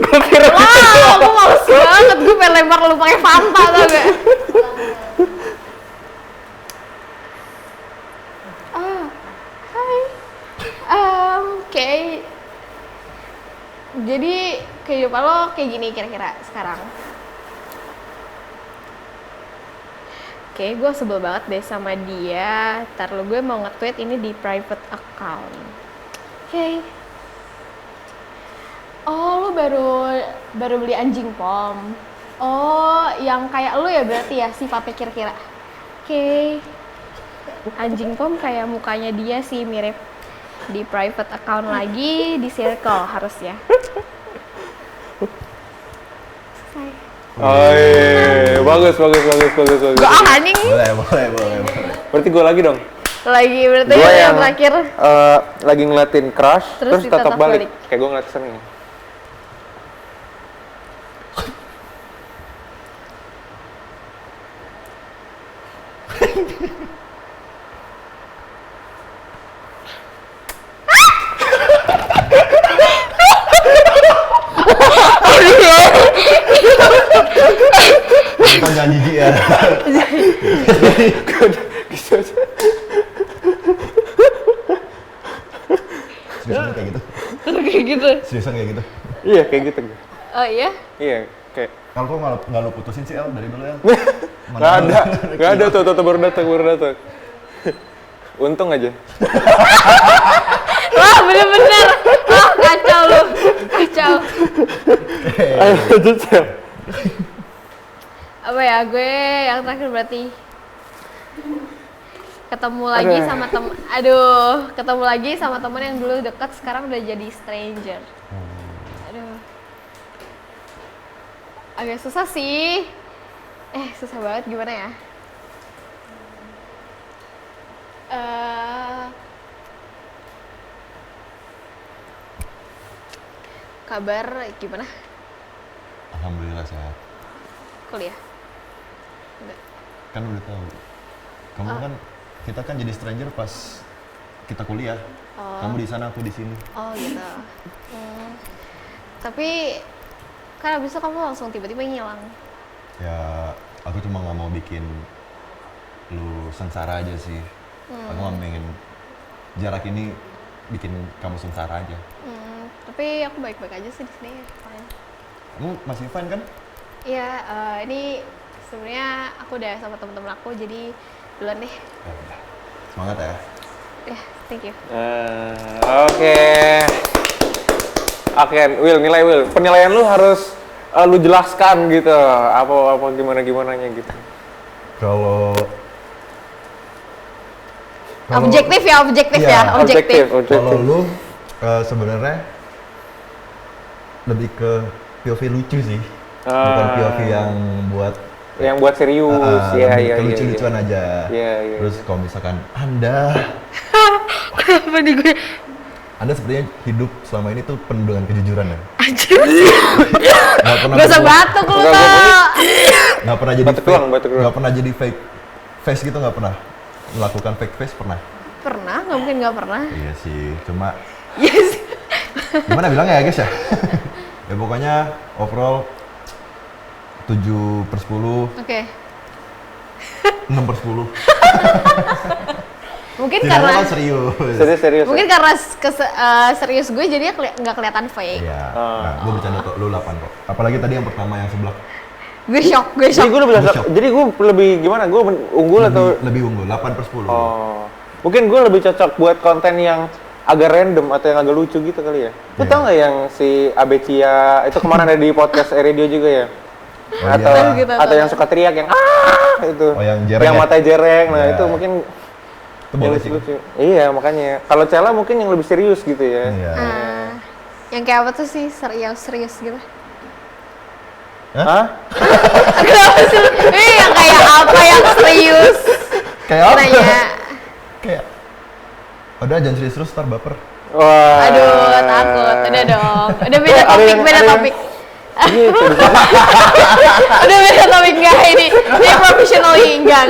Gue kira gitu Wow, doang. aku males banget. Gue pengen lempar lu pakai Fanta tau gak? Oh, hai. Oke. Jadi kehidupan lo kayak gini kira-kira sekarang. Oke, gue sebel banget deh sama dia. Ntar lo gue mau nge-tweet ini di private account. Oke. Oh, lu baru beli anjing pom. Oh, yang kayak lu ya berarti ya sifatnya kira-kira. Oke. Anjing pom kayak mukanya dia sih mirip. Di private account lagi, di circle harusnya. Selesai. Oh iya, bagus. Gak anjing. Boleh. Berarti gue lagi dong. Lagi berarti Gue yang terakhir. lagi ngeliatin crush, Terus terus tetap ditatap balik. balik. Kayak gue ngeliat kesana. Kita jangan jijik ya. Gitu aja. Seriusan kayak gitu. Kayak gitu. Seriusan kayak gitu. Iya, kayak gitu. Oh iya? Iya, kayak Kalau kok nggak lo putusin sih El dari dulu El? nggak ada tuh baru datang. Untung aja. Wah bener-bener. Wah kacau lu. Kacau. Ayo lanjut Sel. Apa ya, gue yang terakhir berarti ketemu lagi Aduh. sama ketemu lagi sama temen yang dulu deket sekarang udah jadi stranger. Aduh, agak susah sih. Susah banget, gimana ya? Kabar gimana? Alhamdulillah sehat. Kuliah? Enggak. Kan udah tahu. Kamu kan kita kan jadi stranger pas kita kuliah. Kamu di sana, aku di sini. Oh gitu. Tapi kan abis itu kamu langsung tiba-tiba ngilang. Ya, aku cuma nggak mau bikin lu sengsara aja sih. Aku nggak pengen jarak ini bikin kamu sengsara aja. Tapi aku baik-baik aja sih di sini. Fine. Kamu masih fine kan? Iya, ini sebenarnya aku udah sama temen-temen aku, jadi duluan deh. Ya udah. Semangat ya. Ya, thank you. Oke, Will, nilai Will. Penilaian lu harus lu jelaskan gitu. Apa gimananya gitu. Kalau Objektif ya. Iya, Objektif. kalau lu sebenarnya lebih ke POV lucu sih, bukan POV yang buat serius. Iya. lucu-lucuan aja. Iya. Terus kalau misalkan Anda Kenapa di gue? Anda sepertinya hidup selama ini tuh penuh dengan kejujuran ya. Anjir. Nggak pernah Gak usah berbohong. batuk lu tuh. Nggak pernah jadi Batuk fake. doang. Nggak pernah jadi fake face gitu, nggak pernah melakukan fake face pernah. Pernah? Nggak mungkin nggak pernah. Iya sih, cuma Yes. gimana bilangnya ya guys ya? Ya pokoknya overall 7/10, Oke. 6/10. Mungkin Tidak karena kan serius. Serius. mungkin karena serius gue jadinya nggak kelihatan fake. Iya. Nah, gue bercanda kok, lu 8 kok. Apalagi tadi yang pertama yang sebelah. Gue shock. Jadi gue lebih gimana? Gue unggul atau Lebih unggul, 8/10. Oh. Mungkin gue lebih cocok buat konten yang agak random atau yang agak lucu gitu kali ya. Lu tau nggak yang si Abecia itu kemarin ada di podcast Radio juga ya? Oh, atau iya. Gitu, atau yang suka teriak yang itu. Oh, yang jereng yang ya? matanya jereng. Nah, Iya. itu mungkin Itu boleh sih. lucu. Iya, makanya. Kalau Cella mungkin yang lebih serius gitu ya. Iya. Yang kayak apa tuh sih yang serius gitu? Hah? Kenapa sih? Yang kayak apa yang serius? Kayak apa? Nanya. Kayak udah jangan serius terus ntar baper. Wah. Aduh, takut. Udah dong. Udah beda topik. Gitu. Udah beda topik enggak ini. Ini professionally enggak.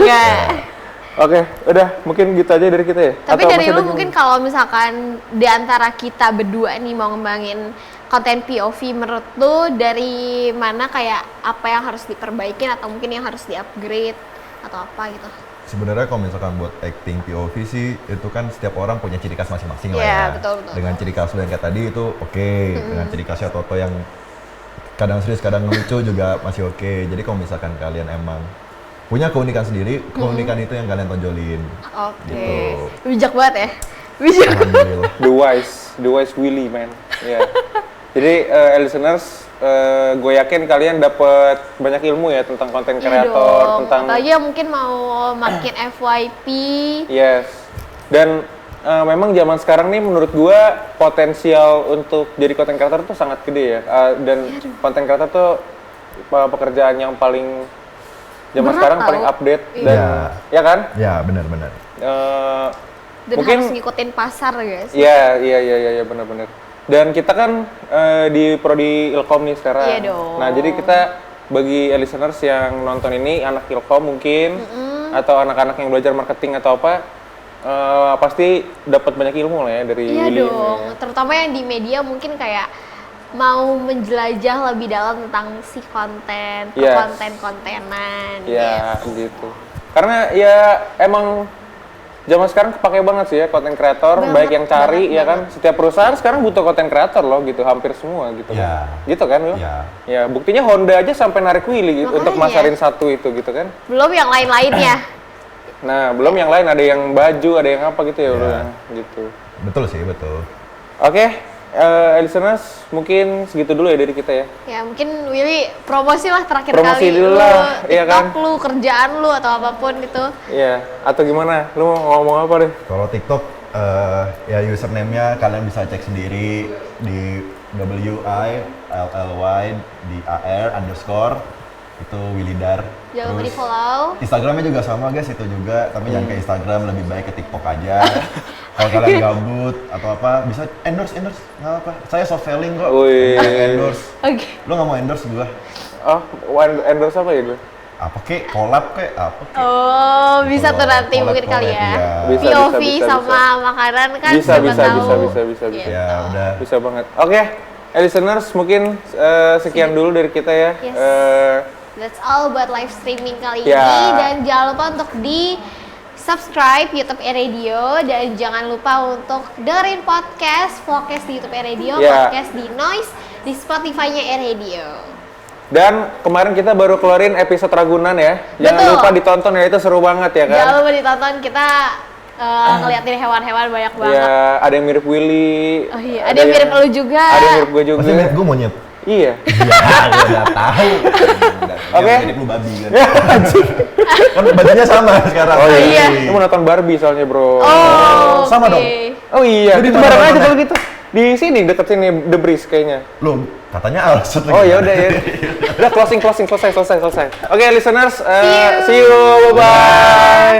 Oke, udah mungkin gitu aja dari kita ya. Tapi Atau dari masih lu ada mungkin kalau misalkan di antara kita berdua nih mau ngembangin konten POV, menurut lu dari mana kayak apa yang harus diperbaikin atau mungkin yang harus di-upgrade atau apa gitu? Sebenarnya kalau misalkan buat acting POV sih itu kan setiap orang punya ciri khas masing-masing lah Iya, ya. betul. Dengan ciri khas lu yang kayak tadi itu oke. Dengan ciri khasnya Toto yang kadang serius kadang lucu juga masih oke. Jadi kalau misalkan kalian emang punya keunikan sendiri, keunikan itu yang kalian tonjolin. Oke. Gitu. Bijak banget ya. Bijak. Alhamdulillah. The wise Willy man. Ya. Jadi listeners, gue yakin kalian dapat banyak ilmu ya tentang konten kreator, tentang Apalagi yang mungkin mau makin FYP. yes. Dan memang zaman sekarang nih menurut gue potensial untuk jadi konten kreator tuh sangat gede ya. Dan konten kreator tuh pekerjaan yang paling zaman Berat sekarang tau. paling update Iya. dan ya kan? Ya, benar-benar. Eh, Dan mungkin harus ngikutin pasar guys. iya benar-benar. Dan kita kan di prodi Ilkom nih sekarang. Iya dong. Nah, jadi kita bagi listeners yang nonton ini anak Ilkom mungkin atau anak-anak yang belajar marketing atau apa pasti dapat banyak ilmu lah ya dari Iya Willy. dong, terutama yang di media mungkin kayak mau menjelajah lebih dalam tentang si konten, Yes. konten-kontenan. Ya, gitu. Karena ya emang zaman sekarang kepake banget sih ya konten kreator, Banget, baik yang cari banget, ya kan. Setiap perusahaan sekarang butuh konten kreator loh gitu, hampir semua gitu. Ya. Gitu kan lo? Ya. Ya, buktinya Honda aja sampai narik Willy gitu untuk Makanya. masarin satu itu gitu kan. Belum yang lain-lainnya. Nah, belum yang lain ada yang baju, ada yang apa gitu ya, Ya. udah gitu. Betul sih, betul. Oke, listeners, mungkin segitu dulu ya dari kita ya. Ya mungkin Willy promosi lah terakhir Promosi kali dulu lu, lah, iya TikTok kan? lu, kerjaan lu atau apapun gitu. Iya, atau gimana? Lu mau ngomong apa deh? Kalau TikTok ya username-nya kalian bisa cek sendiri di WILLY_DAR itu Willydar. Jangan lupa Terus di follow. Instagramnya juga sama guys, itu juga, tapi jangan ke Instagram, lebih baik ke TikTok aja. Kalau kalian gabut atau apa, bisa endorse, nggak apa. Saya soft selling kok. Wih. Endorse. Oke. Lu nggak mau endorse gua? Oh, endorse apa ya gue? Apa kek? Collab kek? Apa kek? Oh, bisa tuh nanti Collab, mungkin kali collab, ya. iya. Bisa, POV bisa. sama makanan kan Bisa, siapa bisa, tahu. bisa. Ya udah. Bisa banget. Oke, listeners, mungkin sekian dulu dari kita ya. Yes. That's all buat live streaming kali Ya. ini, dan jangan lupa untuk di subscribe YouTube Radio, dan jangan lupa untuk dengerin podcast di YouTube Radio, Ya. podcast di Noise, di Spotify-nya Radio. Dan kemarin kita baru keluarin episode Ragunan ya. Jangan Betul. lupa ditonton ya, itu seru banget ya kan? Jangan lupa ditonton, kita ngeliatin hewan-hewan banyak banget. Ya, ada yang mirip Willy. Oh iya, ada yang mirip lu juga. Ada yang mirip gue juga. Pasti liat gue monyet. Iya. Ya, gue udah tahu. Oke. Mirip lu babi kan. Kan bajunya sama sekarang. Oh iya. Lu mau nonton Barbie soalnya, Bro. Oh, sama oke. dong. Oh iya, Lu di itu bareng aja mana-mana. kalau gitu. Di sini deket sini The Breeze kayaknya. Lu katanya alasan Oh ya udah ya. Udah closing selesai. Oke, listeners, see you. Bye bye.